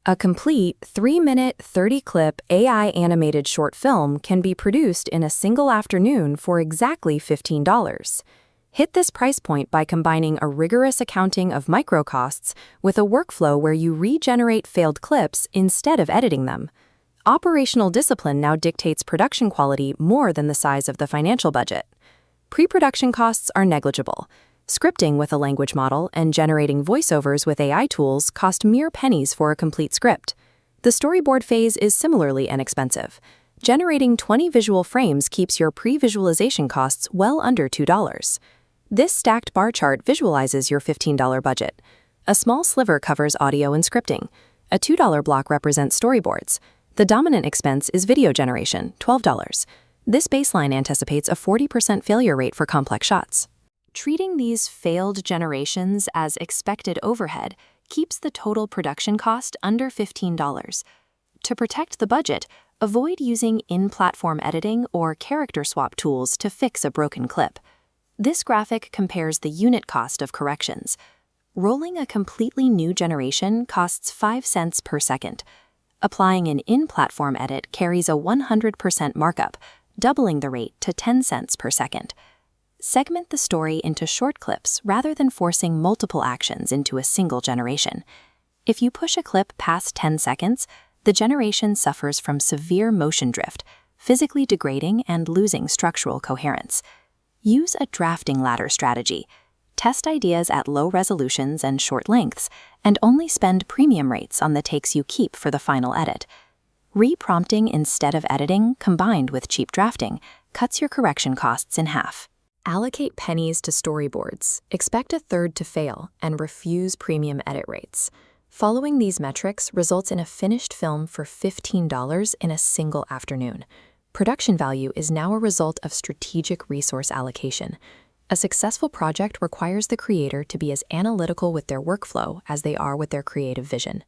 A complete 3-minute, 30-clip AI animated short film can be produced in a single afternoon for exactly $15. Hit this price point by combining a rigorous accounting of micro-costs with a workflow where you regenerate failed clips instead of editing them. Operational discipline now dictates production quality more than the size of the financial budget. Pre-production costs are negligible. Scripting with a language model and generating voiceovers with AI tools cost mere pennies for a complete script. The storyboard phase is similarly inexpensive. Generating 20 visual frames keeps your pre-visualization costs well under $2. This stacked bar chart visualizes your $15 budget. A small sliver covers audio and scripting. A $2 block represents storyboards. The dominant expense is video generation, $12. This baseline anticipates a 40% failure rate for complex shots. Treating these failed generations as expected overhead keeps the total production cost under $15. To protect the budget, avoid using in-platform editing or character swap tools to fix a broken clip. This graphic compares the unit cost of corrections. Rolling a completely new generation costs 5 cents per second. Applying an in-platform edit carries a 100% markup, doubling the rate to 10 cents per second. Segment the story into short clips rather than forcing multiple actions into a single generation. If you push a clip past 10 seconds, the generation suffers from severe motion drift, physically degrading and losing structural coherence. Use a drafting ladder strategy. Test ideas at low resolutions and short lengths, and only spend premium rates on the takes you keep for the final edit. Re-prompting instead of editing, combined with cheap drafting, cuts your correction costs in half. Allocate pennies to storyboards, expect a third to fail, and refuse premium edit rates. Following these metrics results in a finished film for $15 in a single afternoon. Production value is now a result of strategic resource allocation. A successful project requires the creator to be as analytical with their workflow as they are with their creative vision.